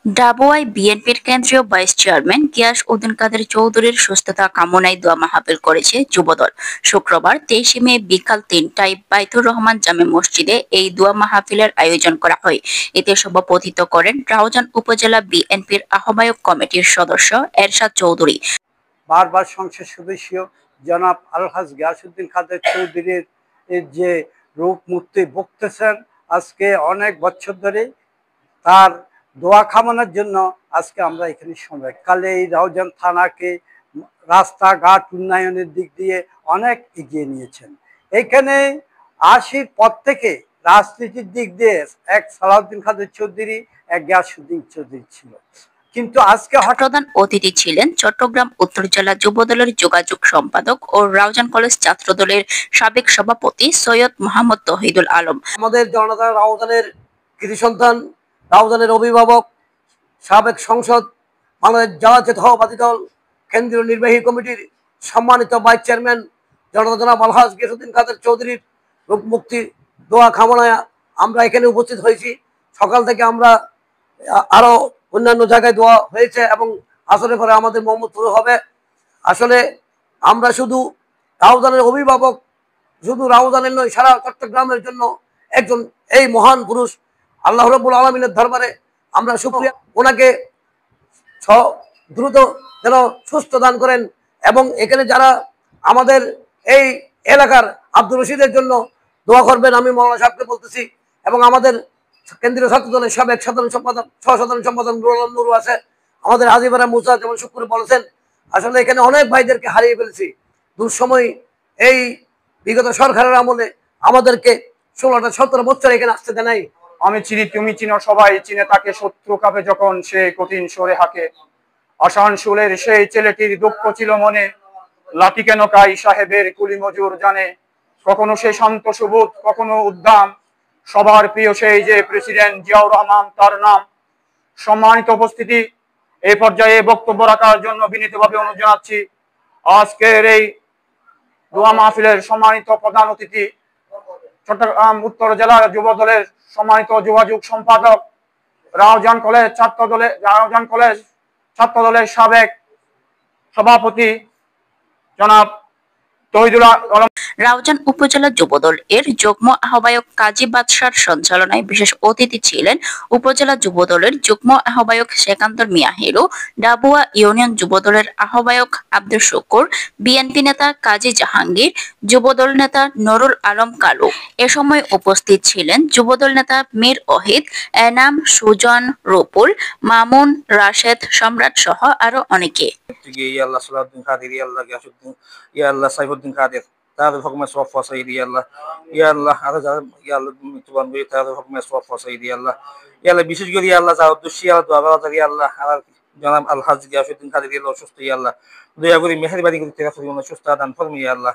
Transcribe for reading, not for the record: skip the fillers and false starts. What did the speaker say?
ডাবোয়ায় বিএনপির কেন্দ্রীয় vice chairman Gias Uddin কাদের চৌধুরীর সুস্থতা কামনায় দোয়া মাহফিল করেছে যুবদল। শুক্রবার 23 মে বিকাল 3টায় বাইতুর রহমান জামে মসজিদে এই দোয়া মাহফিলের আয়োজন করা হয়। এতে সভাপতিত্ব করেন রাউজান উপজেলা বিএনপির আহ্বায়ক কমিটির সদস্য এরশাদ চৌধুরী। বারবার সংসদ সদস্য জনাব আলহাজ গিয়াসউদ্দিন কাদের চৌধুরীর যে রূপ মূর্তি ভুগতেছেন, আজকে অনেক বছর ধরে তার দোয়া কামনার জন্য আজকে আমরা এখানে সময় কালে এই রাউজান থানাকে রাস্তাঘাট উন্নয়নের দিক দিয়ে অনেক এগিয়ে নিয়েছেন। এখানে আশির পর থেকে রাজনীতির দিক দিয়ে এক সালাউদ্দিন কাদের চৌধুরী, এক গিয়াসউদ্দিন চৌধুরী ছিল, কিন্তু আজকে প্রধান অতিথি ছিলেন চট্টগ্রাম উত্তর জেলা যুবদলের যোগাযোগ সম্পাদক ও রাউজান কলেজ ছাত্রদলের সাবেক সভাপতি সৈয়দ মোহাম্মদ তৌহিদুল আলম। আমাদের জনতা রাউজানের কৃতি সন্তান, রাউজানের অভিভাবক, সাবেক সংসদ, বাংলাদেশ জাতীয়তাবাদী দল কেন্দ্রীয় নির্বাহী কমিটির সম্মানিত ভাইস চেয়ারম্যান জনতা জনাব আলহাজ গিয়াসউদ্দিন কাদের চৌধুরীর রোগ মুক্তি দোয়া কামনায় আমরা এখানে উপস্থিত হয়েছি। সকাল থেকে আমরা আরো অন্যান্য জায়গায় দোয়া হয়েছে এবং আসলে পরে আমাদের মোহাম্মদপুর হবে। আসলে আমরা শুধু রাউজানের অভিভাবক, শুধু রাউজানের নয়, সারা চট্টগ্রামের জন্য একজন এই মহান পুরুষ আল্লাহ রাব্বুল আলামিনের দরবারে আমরা শুকরিয়া, ওনাকে দ্রুত যেন সুস্থ দান করেন। এবং এখানে যারা আমাদের এই এলাকার আব্দুর রশিদের জন্য দোয়া করবেন আমি মৌলানা সাহেবকে বলতেছি, এবং আমাদের কেন্দ্রীয় ছাত্র দলের সাবেক সাধারণ সম্পাদক, সহ সাধারণ সম্পাদক নুরু আছে, আমাদের আজিবারা মুসা যেমন শুক্র বলেছেন। আসলে এখানে অনেক ভাইদেরকে হারিয়ে ফেলেছি দুঃসময়। এই বিগত সরকারের আমলে আমাদেরকে 16-17 বছর এখানে আসতে দেয় নাই। আমি চিনি, তুমি চিনো, সবাই চিনে তাকে, শত্রু কাপে যখন সে কঠিন সরে হাঁকে। আসানসোলের সেই ছেলেটির দুঃখ ছিল মনে, লাঠি কেন কাই সাহেবের কুলি মজুর জানে। কখনো সে শান্ত সুবোধ, কখনো উদ্দাম, সবার প্রিয় সেই যে প্রেসিডেন্ট জিয়াউর রহমান তার নাম। সম্মানিত উপস্থিতি, এই পর্যায়ে বক্তব্য রাখার জন্য বিনীতভাবে অনুরোধ জানাচ্ছি আজকের এই দোয়া মাহফিলের সম্মানিত প্রধান অতিথি, চট্টগ্রাম উত্তর জেলা যুব দলের সম্মানিত যোগাযোগ সম্পাদক, রাউজান কলেজ ছাত্র দলের সাবেক সভাপতি জনাব তৌহিদুল আলম। রাউজান উপজেলা যুবদল এর যুগ্ম আহ্বায়ক কাজী বাদশার সঞ্চালনায় বিশেষ অতিথি ছিলেন উপজেলা যুবদলের যুগ্ম আহ্বায়ক সেকান্দর মিয়া হিরো, ডাবুয়া ইউনিয়ন যুবদলের আহ্বায়ক আব্দুল শুকুর, বিএনপি নেতা কাজী জাহাঙ্গীর, যুবদল নেতা নুরুল আলম কালু। এ সময় উপস্থিত ছিলেন যুবদল নেতা মীর ওহিদ, এনাম, সুজন, রুপুল, মামুন, রাশেদ, সম্রাট সহ আরো অনেকে। সাইফুদ্দিন কাদের তাদের হুকুমে সোয়াফা সাইদি আল্লাহ, ইয়া আল্লাহ আরো যারা ইয়া আল্লাহ মৃত্যুবান হয়ে তাদের হুকুমে সোয়াফা সাইদি আল্লাহ, ইয়া আল্লাহ বিশেষ করে ইয়া আল্লাহ যারা দোষী আল্লাহ দোয়া বাবা ইয়া আল্লাহ আর জনাব আলহাজ গিয়াসউদ্দিন কাদের ইয়া আল্লাহ সুস্থ ইয়া আল্লাহ দয়া করে মেহেরবানি করে তেরা সুস্থ দান ফরমি ইয়া আল্লাহ।